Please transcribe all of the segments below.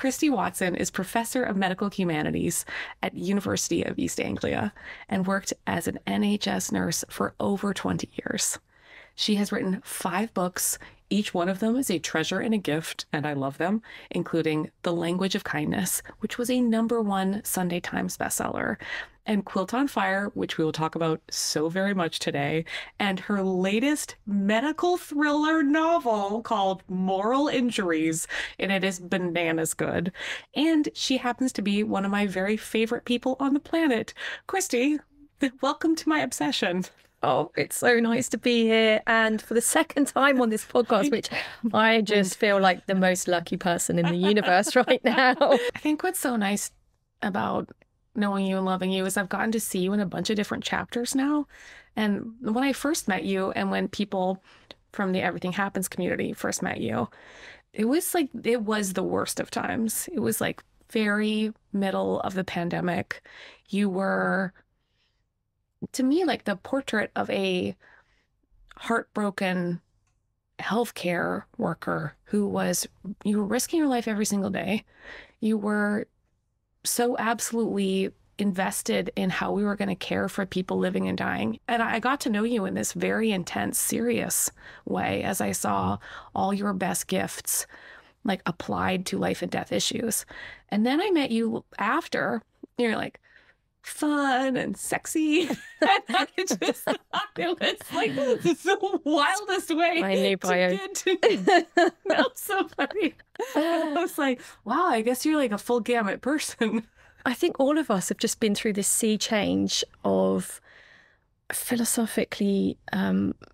Christie Watson is professor of medical humanities at University of East Anglia and worked as an NHS nurse for over 20 years. She has written 5 books. Each one of them is a treasure and a gift, and I love them, including The Language of Kindness, which was a #1 Sunday Times bestseller, and Quilt on Fire, which we will talk about so very much today, and her latest medical thriller novel called Moral Injuries, and it is bananas good. And she happens to be one of my very favorite people on the planet. Christie, welcome to my obsession. Oh, it's so nice to be here. And for the second time on this podcast, which I just feel like the most lucky person in the universe right now. I think what's so nice about knowing you and loving you is I've gotten to see you in a bunch of different chapters now. And when I first met you and when people from the Everything Happens community first met you, it was the worst of times. It was like very middle of the pandemic. You were, to me, like the portrait of a heartbroken healthcare worker you were risking your life every single day. You were so absolutely invested in how we were going to care for people living and dying. And I got to know you in this very intense, serious way as I saw all your best gifts like applied to life and death issues. And then I met you after. You're like fun and sexy. I just thought it was like the wildest way My new bio. That was so funny. I was like, wow, I guess you're like a full gamut person. I think all of us have just been through this sea change of philosophically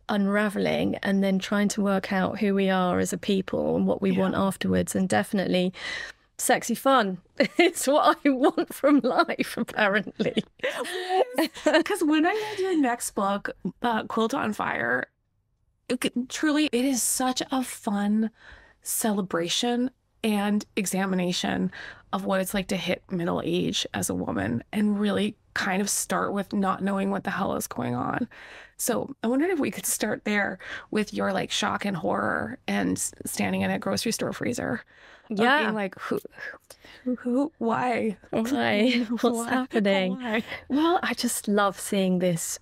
unraveling and then trying to work out who we are as a people and what we want afterwards. And definitely sexy fun. It's what I want from life, apparently. Because when I read your next book, Quilt on Fire, truly, it is such a fun celebration and examination of what it's like to hit middle age as a woman and really kind of start with not knowing what the hell is going on. So I wondered if we could start there with your like shock and horror and standing in a grocery store freezer. Yeah. Being like, who, why? What's happening? Why? Well, I just love seeing this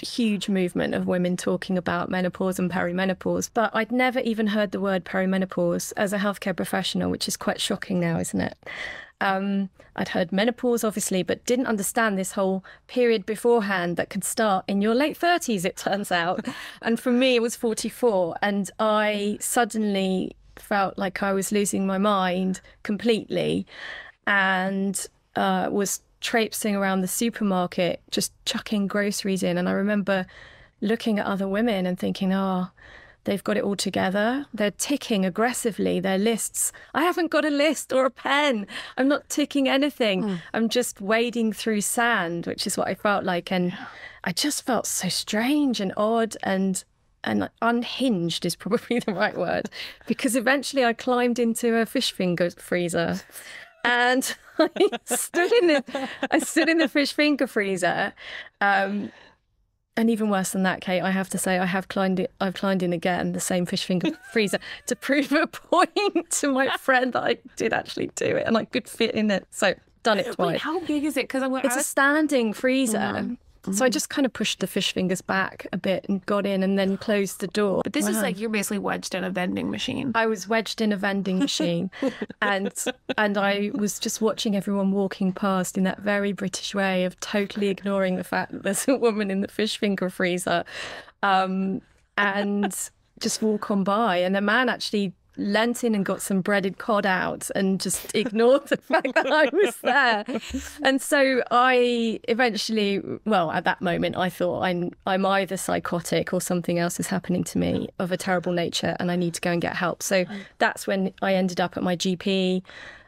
huge movement of women talking about menopause and perimenopause, but I'd never even heard the word perimenopause as a healthcare professional, which is quite shocking now, isn't it? I'd heard menopause, obviously, but didn't understand this whole period beforehand that could start in your late 30s, it turns out. And for me, it was 44, and I suddenly felt like I was losing my mind completely and was traipsing around the supermarket, just chucking groceries in. And I remember looking at other women and thinking, oh, they've got it all together. They're ticking aggressively their lists. I haven't got a list or a pen. I'm not ticking anything. I'm just wading through sand, which is what I felt like. And I just felt so strange and odd and unhinged is probably the right word, because eventually I climbed into a fish finger freezer. And I stood in the fish finger freezer. And even worse than that, Kate, I have to say I've climbed in again, the same fish finger freezer, to prove a point to my friend that I did actually do it and I could fit in it. So done it twice. Wait, how big is it? Because it's a standing freezer. So I just kind of pushed the fish fingers back a bit and got in and then closed the door. But this is like you're basically wedged in a vending machine. I was wedged in a vending machine and I was just watching everyone walking past in that very British way of totally ignoring the fact that there's a woman in the fish finger freezer and just walk on by. And the man actually leant in and got some breaded cod out and just ignored the fact that I was there. And so I eventually, well, at that moment, I thought I'm either psychotic or something else is happening to me of a terrible nature and I need to go and get help. So that's when I ended up at my GP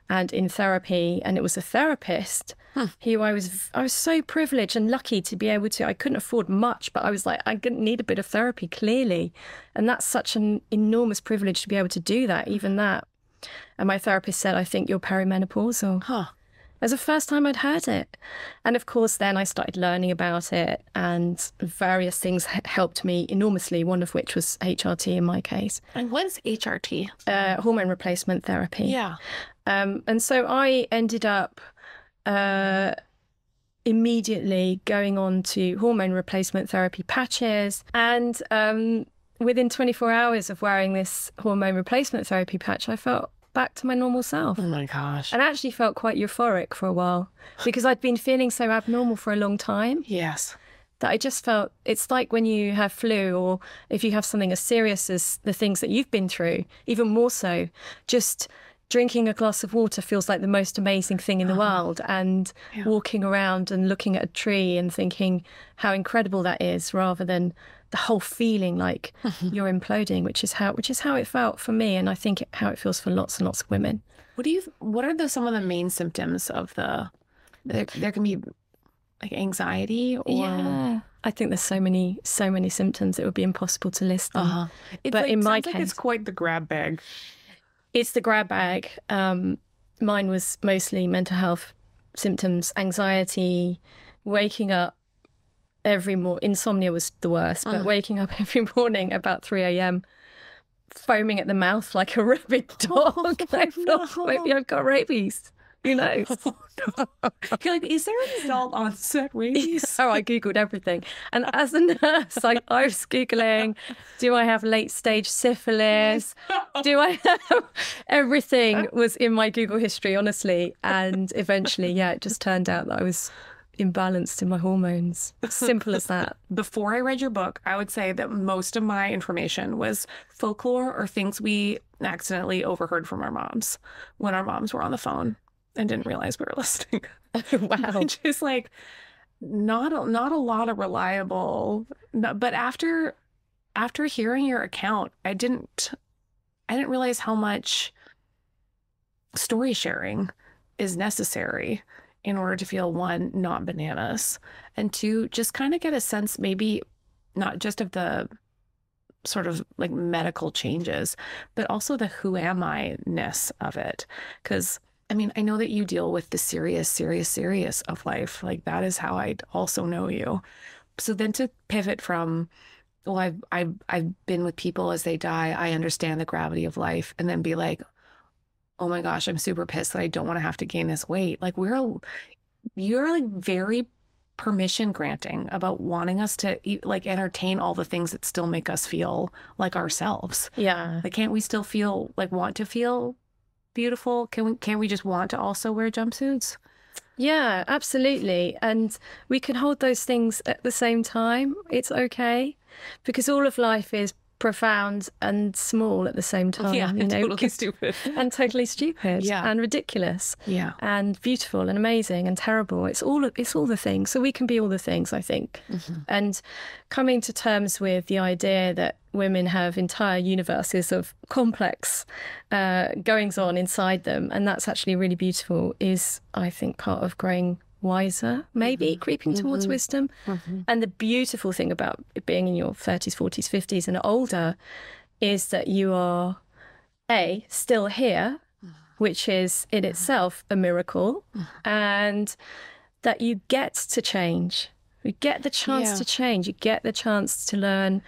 and in therapy, and it was a therapist who I was so privileged and lucky to be able to. I couldn't afford much, but I was like, I need a bit of therapy, clearly. And that's such an enormous privilege to be able to do that, even that. And my therapist said, I think you're perimenopausal. It was the first time I'd heard it. And of course, then I started learning about it, and various things helped me enormously, one of which was HRT in my case. And what's HRT? Hormone replacement therapy. Yeah. And so I ended up immediately going on to hormone replacement therapy patches. And within 24 hours of wearing this hormone replacement therapy patch, I felt back to my normal self. Oh my gosh. And actually felt quite euphoric for a while because I'd been feeling so abnormal for a long time. Yes. That I just felt, it's like when you have flu, or if you have something as serious as the things that you've been through, even more so, just drinking a glass of water feels like the most amazing thing in the world. And walking around and looking at a tree and thinking how incredible that is, rather than the whole feeling like you're imploding, which is how it felt for me, and I think how it feels for lots and lots of women. What are some of the main symptoms of there can be like anxiety, or I think there's so many symptoms it would be impossible to list them. But like, in my case, like it's quite the grab bag. It's the grab bag. Mine was mostly mental health symptoms, anxiety, waking up every morning. Insomnia was the worst, but waking up every morning about 3 a.m, foaming at the mouth like a rabid dog. I thought, maybe I've got rabies. Who knows? You're like, is there an adult onset rabies? So I Googled everything. And as a nurse, I was Googling, do I have late stage syphilis? Do I have... Everything was in my Google history, honestly. And eventually, it just turned out that I was imbalanced in my hormones. Simple as that. Before I read your book, I would say that most of my information was folklore or things we accidentally overheard from our moms when our moms were on the phone and didn't realize we were listening. Wow. Just like not a lot of reliable. But after hearing your account, I didn't realize how much story sharing is necessary in order to feel, one, not bananas, and two, just kind of get a sense, maybe not just of the sort of like medical changes, but also the who am I-ness of it. Because I mean, I know that you deal with the serious of life. Like, that is how I also know you. So then to pivot from, well, I've been with people as they die, I understand the gravity of life, and then be like, oh my gosh, I'm super pissed that I don't want to have to gain this weight. Like, you're like very permission granting about wanting us to like entertain all the things that still make us feel like ourselves. Yeah. Like, can't we still feel like, want to feel beautiful? Can we just want to also wear jumpsuits? Yeah, absolutely. And we can hold those things at the same time. It's okay, because all of life is profound and small at the same time. Yeah, you know, totally stupid. And totally stupid. Yeah. And ridiculous. Yeah. And beautiful and amazing and terrible. It's all the things. So we can be all the things, I think. And coming to terms with the idea that women have entire universes of complex goings on inside them, and that's actually really beautiful, is, I think, part of growing wiser, maybe creeping towards wisdom. And the beautiful thing about it being in your 30s, 40s, 50s and older is that you are still here, which is in itself a miracle, and that you get to change. You get the chance to change. You get the chance to learn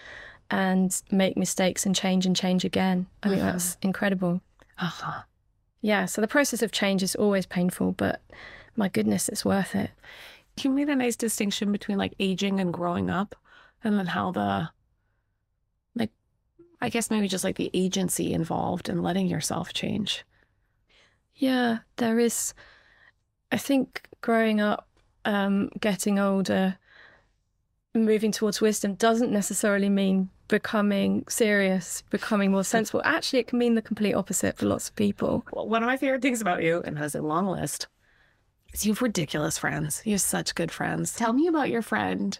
and make mistakes and change again. I think that's incredible. Yeah, so the process of change is always painful, but my goodness, it's worth it. You made a nice distinction between like aging and growing up, and then how I guess maybe just like the agency involved in letting yourself change. Yeah, there is. I think growing up, getting older, moving towards wisdom doesn't necessarily mean becoming serious, becoming more sensible. Actually, it can mean the complete opposite for lots of people. Well, one of my favorite things about you, and it has a long list, is you have ridiculous friends. You have such good friends. Tell me about your friend,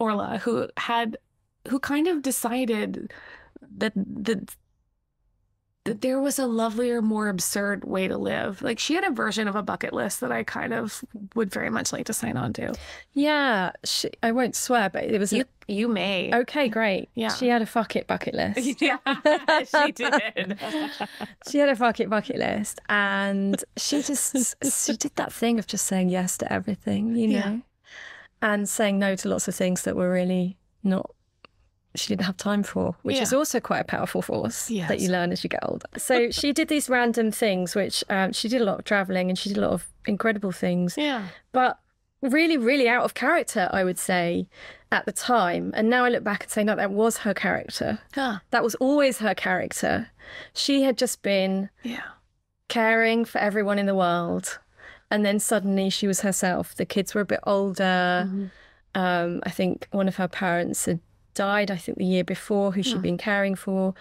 Orla, who kind of decided that there was a lovelier, more absurd way to live. Like, she had a version of a bucket list that I kind of would very much like to sign on to. Yeah, I won't swear, but it was... You may. Okay, great. Yeah. She had a fuck it bucket list. Yeah, she did. She had a fuck it bucket list, and she did that thing of just saying yes to everything, you know, and saying no to lots of things that were really not she didn't have time for, which is also quite a powerful force that you learn as you get older. So she did these random things, which she did a lot of traveling and she did a lot of incredible things. Yeah. But really, really out of character, I would say, at the time. And now I look back and say, no, that was her character. Huh. That was always her character. She had just been caring for everyone in the world. And then suddenly she was herself. The kids were a bit older. I think one of her parents had died, I think the year before, who she'd been caring for.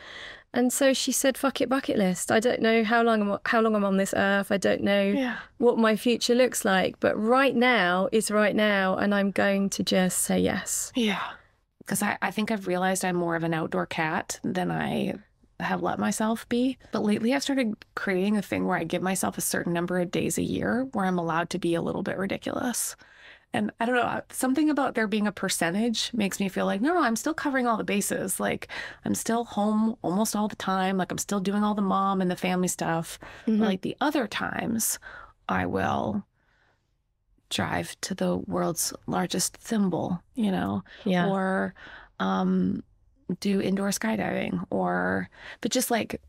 And so she said, fuck it, bucket list. I don't know how long I'm on this earth. I don't know what my future looks like. But right now is right now. And I'm going to just say yes. Yeah. Because I think I've realized I'm more of an outdoor cat than I have let myself be. But lately I've started creating a thing where I give myself a certain number of days a year where I'm allowed to be a little bit ridiculous. And I don't know, something about there being a percentage makes me feel like, no, I'm still covering all the bases. Like, I'm still home almost all the time. Like, I'm still doing all the mom and the family stuff. Like, the other times, I will drive to the world's largest thimble, you know, or do indoor skydiving, but just like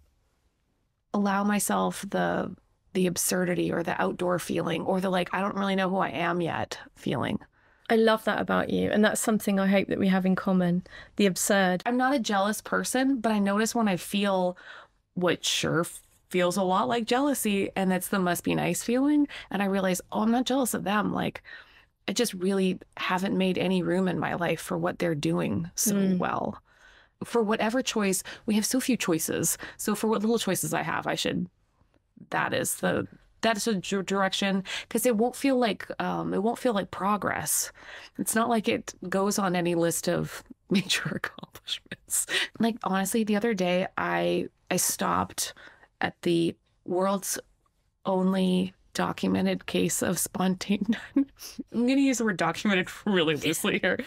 allow myself the absurdity or the outdoor feeling or the like, I don't really know who I am yet feeling. I love that about you. And that's something I hope that we have in common, the absurd. I'm not a jealous person, but I notice when I feel what sure feels a lot like jealousy, and that's the must be nice feeling. And I realize, oh, I'm not jealous of them. Like, I just really haven't made any room in my life for what they're doing so well. For whatever choice, we have so few choices. So for what little choices I have, that is the direction, because it won't feel like progress. It's not like it goes on any list of major accomplishments. Like, honestly, the other day I stopped at the world's only documented case of spontaneous I'm going to use the word documented really loosely here.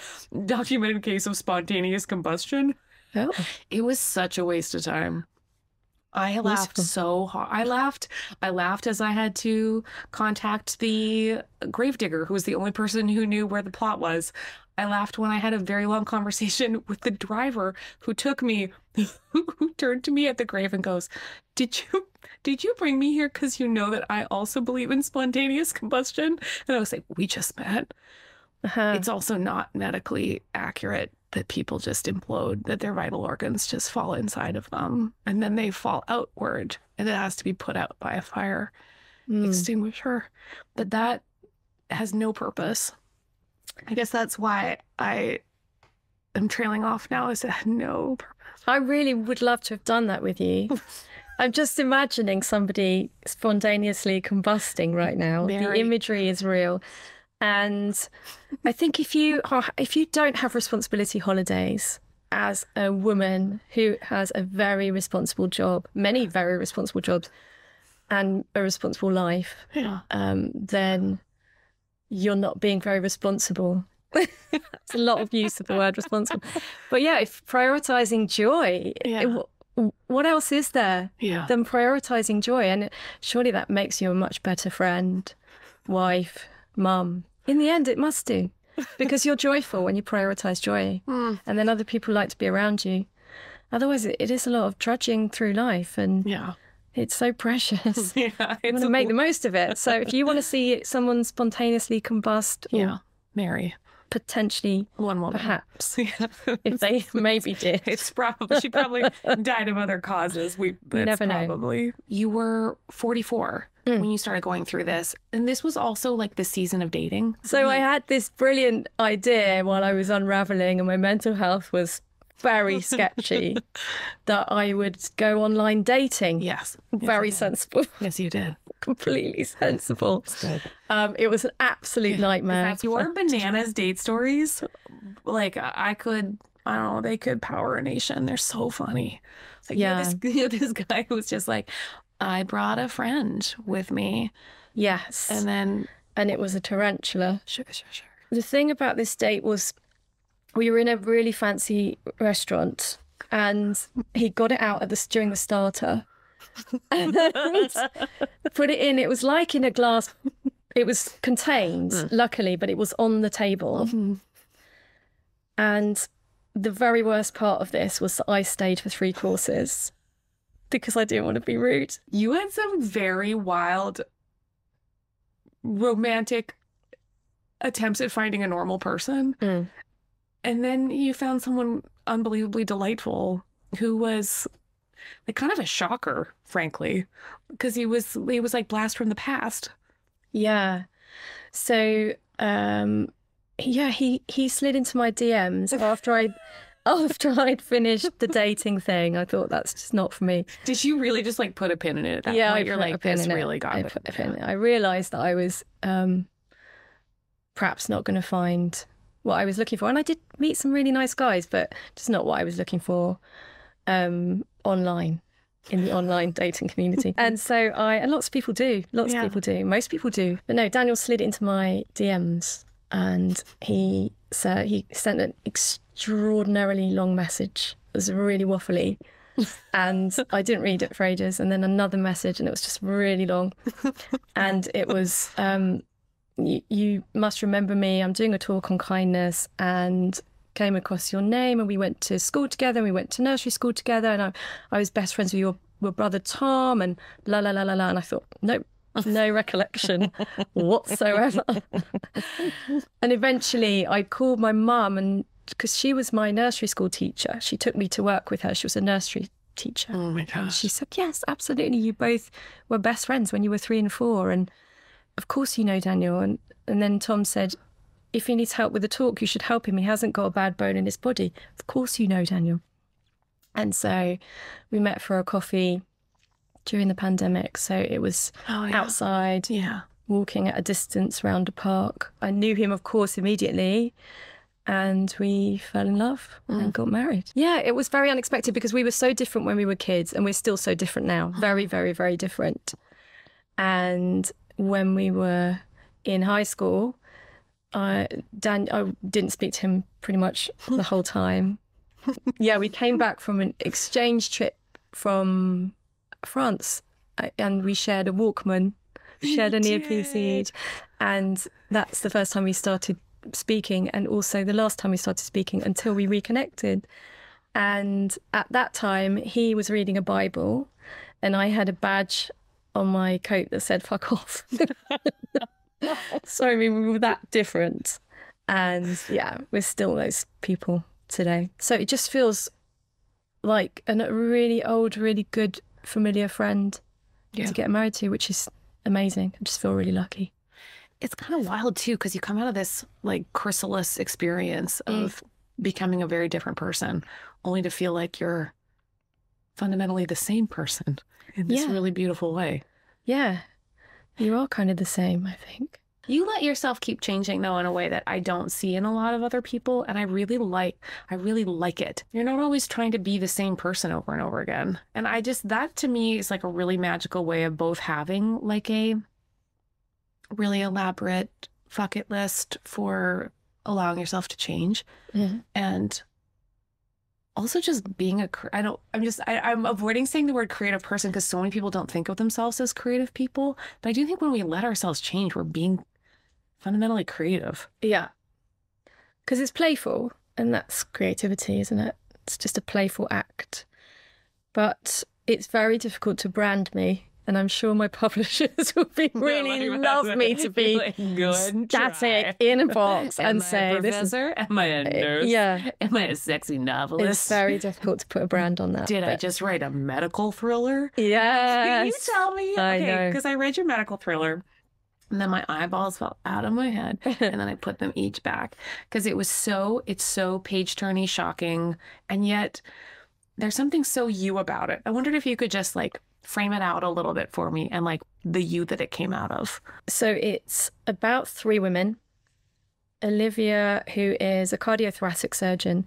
Documented case of spontaneous combustion. Oh. It was such a waste of time. I laughed so hard. I laughed as I had to contact the gravedigger, who was the only person who knew where the plot was. I laughed when I had a very long conversation with the driver who took me, who turned to me at the grave and goes, Did you bring me here because you know that I also believe in spontaneous combustion? And I was like, we just met. It's also not medically accurate that people just implode, that their vital organs just fall inside of them and then they fall outward and it has to be put out by a fire extinguisher. But that has no purpose. I guess that's why I am trailing off now, is it had no purpose. I really would love to have done that with you. I'm just imagining somebody spontaneously combusting right now. The imagery is real. And I think if you don't have responsibility holidays as a woman who has a very responsible job, many very responsible jobs, and a responsible life, then you're not being very responsible. That's a lot of use of the word responsible. But yeah, if prioritizing joy, what else is there than prioritizing joy? And surely that makes you a much better friend, wife, mum. In the end, it must do, because you're joyful when you prioritize joy, and then other people like to be around you. Otherwise, it is a lot of trudging through life, and it's so precious. You want to make the most of it. So if you want to see someone spontaneously combust, marry. Potentially one woman, perhaps, if they maybe did. She probably died of other causes. We never know. You were 44 when you started going through this, and this was also like the season of dating. So I had this brilliant idea while I was unraveling, and my mental health was very sketchy, that I would go online dating. Yes, very sensible. Yes, you did. Completely sensible. It was an absolute nightmare. In fact, your bananas date stories, like I don't know, they could power a nation. They're so funny. Like, this guy who was just like, I brought a friend with me. Yes. And it was a tarantula. Sure. The thing about this date was we were in a really fancy restaurant and he got it out during the starter. And put it in. It was like in a glass. It was contained, luckily, but it was on the table. And the very worst part of this was that I stayed for 3 courses because I didn't want to be rude. You had some very wild romantic attempts at finding a normal person. And then you found someone unbelievably delightful who was like kind of a shocker, frankly, because he was like blast from the past. Yeah. So, yeah, he slid into my DMs after I'd finished the dating thing. I thought that's just not for me. Did you really just like put a pin in it at that Yeah, point? I You're put like, a pin this in it. really got I it. put a pin in it. I realised that I was perhaps not going to find what I was looking for. And I did meet some really nice guys, but just not what I was looking for online, in the online dating community. And so and lots of people do. Lots of people do. Most people do. But no, Daniel slid into my DMs and he sent an extraordinarily long message. It was really waffly. And I didn't read it for ages. And then another message and it was just really long. And it was, you must remember me. I'm doing a talk on kindness and came across your name and we went to school together and we went to nursery school together and I was best friends with your brother Tom and la la la la la. And I thought, nope. No recollection whatsoever. And eventually I called my mum, and because she was my nursery school teacher, she took me to work with her. She was a nursery teacher. Oh my gosh. And she said, yes, absolutely. You both were best friends when you were 3 and 4. And of course you know Daniel. And then Tom said, if he needs help with the talk, you should help him. He hasn't got a bad bone in his body. Of course you know Daniel. And so we met for a coffee during the pandemic. So it was outside, walking at a distance around a park. I knew him, of course, immediately. And we fell in love and got married. Yeah, it was very unexpected because we were so different when we were kids and we're still so different now. Very, very, very different. And when we were in high school, I didn't speak to him pretty much the whole time. Yeah, we came back from an exchange trip from France and we shared a Walkman, shared an earpiece each. And that's the first time we started speaking and also the last time we started speaking until we reconnected. And at that time, he was reading a Bible and I had a badge on my coat that said "fuck off." So I mean, we were that different. And yeah, we're still those people today. So it just feels like a really old, really good, familiar friend to get married to, which is amazing. I just feel really lucky. It's kind of wild too, because you come out of this like chrysalis experience of becoming a very different person, only to feel like you're fundamentally the same person in this really beautiful way. Yeah. You are kind of the same, I think. You let yourself keep changing, though, in a way that I don't see in a lot of other people. And I really like it. You're not always trying to be the same person over and over again. And that to me is like a really magical way of both having like a really elaborate bucket list for allowing yourself to change. And also just being I'm avoiding saying the word creative person because so many people don't think of themselves as creative people. But I do think when we let ourselves change, we're being fundamentally creative. Yeah. Because it's playful and that's creativity, isn't it? It's just a playful act. But it's very difficult to brand me. And I'm sure my publishers would really love me to be static in a box and say, "Professor, am I a nurse? Am I a sexy novelist?" It's very difficult to put a brand on that. Did I just write a medical thriller? Yes. Can you tell me? I know. Because I read your medical thriller. And then my eyeballs fell out of my head. And then I put them each back. Because it's so page-turny, shocking. And yet there's something so you about it. I wondered if you could just like frame it out a little bit for me and like the you that it came out of. So it's about 3 women. Olivia, who is a cardiothoracic surgeon,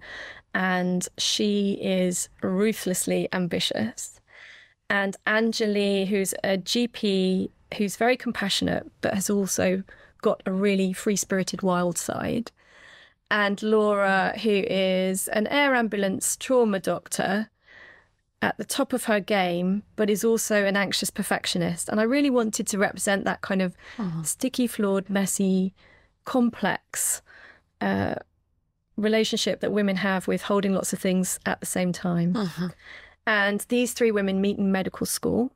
and she is ruthlessly ambitious. And Anjali, who's a GP, who's very compassionate, but has also got a really free-spirited wild side. And Laura, who is an air ambulance trauma doctor at the top of her game, but is also an anxious perfectionist. And I really wanted to represent that kind of sticky, flawed, messy, complex relationship that women have with holding lots of things at the same time. And these three women meet in medical school,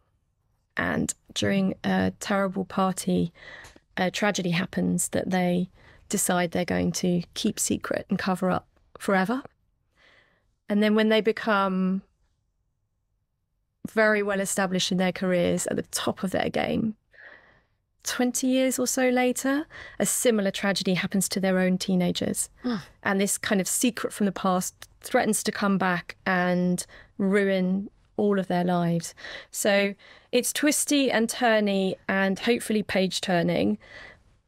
and during a terrible party, a tragedy happens that they decide they're going to keep secret and cover up forever. And then when they become very well established in their careers, at the top of their game, 20 years or so later, a similar tragedy happens to their own teenagers. And this kind of secret from the past threatens to come back and ruin all of their lives. So it's twisty and turny and hopefully page turning,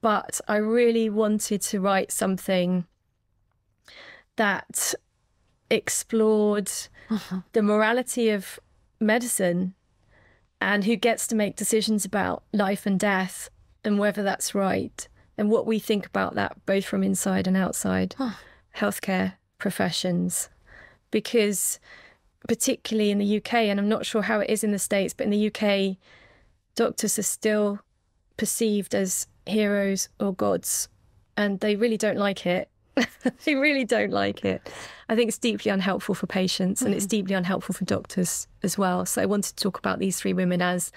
but I really wanted to write something that explored the morality of medicine and who gets to make decisions about life and death and whether that's right, and what we think about that both from inside and outside healthcare professions. Because particularly in the UK, and I'm not sure how it is in the States, but in the UK, doctors are still perceived as heroes or gods, and they really don't like it. They really don't like it. I think it's deeply unhelpful for patients, and it's deeply unhelpful for doctors as well. So I wanted to talk about these three women as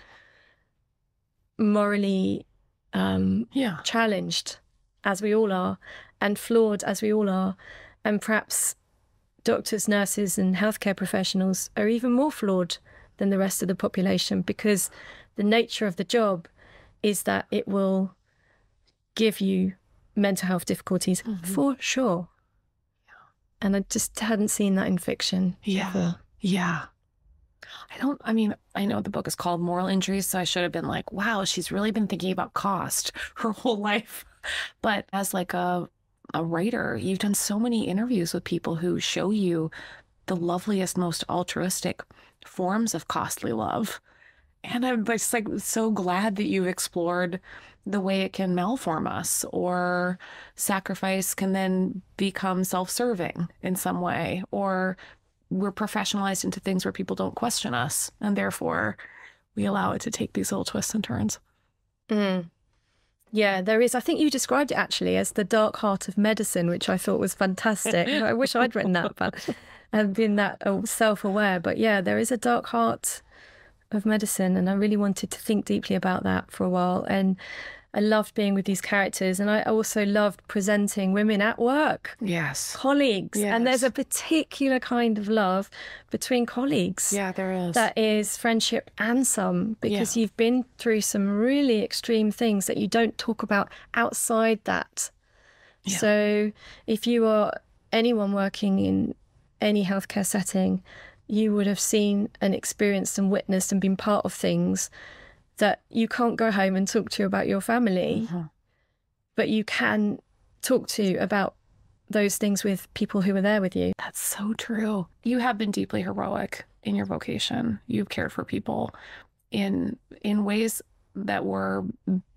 morally challenged, as we all are, and flawed, as we all are. And perhaps doctors, nurses, and healthcare professionals are even more flawed than the rest of the population, because the nature of the job is that it will give you mental health difficulties for sure. And I just hadn't seen that in fiction before. I know the book is called Moral Injuries, so I should have been like, wow, she's really been thinking about cost her whole life. But as like a writer, you've done so many interviews with people who show you the loveliest, most altruistic forms of costly love. And I'm just like so glad that you've explored the way it can malform us, or sacrifice can then become self-serving in some way, or we're professionalized into things where people don't question us, and therefore we allow it to take these little twists and turns. Yeah, there is. I think you described it actually as the dark heart of medicine, which I thought was fantastic. I wish I'd written that, but I've been that self-aware. But yeah, there is a dark heart of medicine, and I really wanted to think deeply about that for a while. And I loved being with these characters, and I also loved presenting women at work. Yes. Colleagues. Yes. And there's a particular kind of love between colleagues. Yeah, there is. That is friendship and some, because you've been through some really extreme things that you don't talk about outside that. Yeah. So if you are anyone working in any healthcare setting, you would have seen and experienced and witnessed and been part of things that you can't go home and talk to about your family, but you can talk to about those things with people who are there with you. That's so true. You have been deeply heroic in your vocation. You've cared for people in ways that were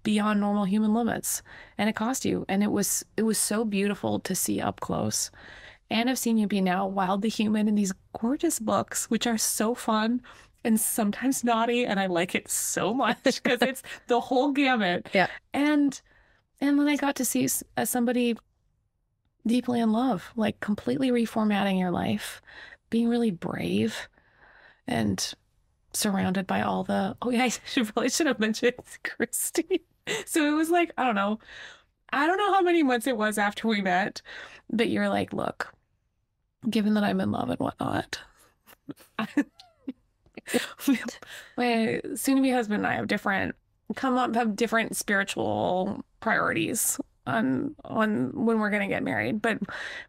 beyond normal human limits, and it cost you. And it was so beautiful to see up close. And I've seen you be now wildly human in these gorgeous books, which are so fun and sometimes naughty, and I like it so much because it's the whole gamut. Yeah. And then I got to see as somebody deeply in love, like completely reformatting your life, being really brave, and surrounded by all the, oh yeah, I probably should have mentioned Christie. So it was like, I don't know how many months it was after we met, but you're like, look, given that I'm in love and whatnot, my soon-to-be husband and I have different spiritual priorities on when we're going to get married, but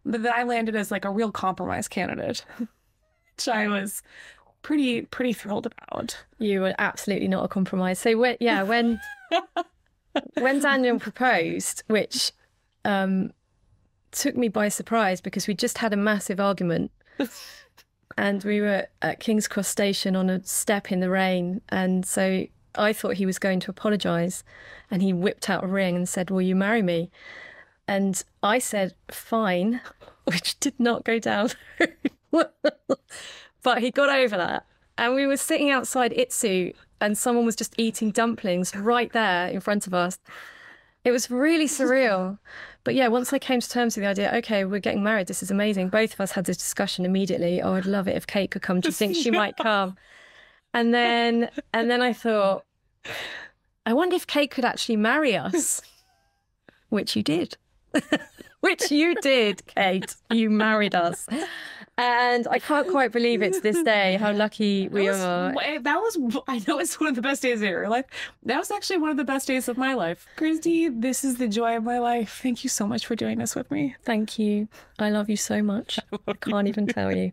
that I landed as like a real compromise candidate, which I was pretty thrilled about. You were absolutely not a compromise. So when Daniel proposed, which took me by surprise because we just had a massive argument. And we were at King's Cross Station on a step in the rain. And so I thought he was going to apologise. And he whipped out a ring and said, "Will you marry me?" And I said, "Fine," which did not go down. But he got over that. And we were sitting outside Itsu, and someone was just eating dumplings right there in front of us. It was really surreal. But yeah, once I came to terms with the idea, okay, we're getting married. This is amazing. Both of us had this discussion immediately. Oh, I'd love it if Kate could come. Do you think she might come? And then I thought, I wonder if Kate could actually marry us, which you did. Which you did, Kate. You married us. And I can't quite believe it to this day how lucky we are. I know it's one of the best days of your life. That was actually one of the best days of my life. Christie, this is the joy of my life. Thank you so much for doing this with me. Thank you. I love you so much. I can't even tell you.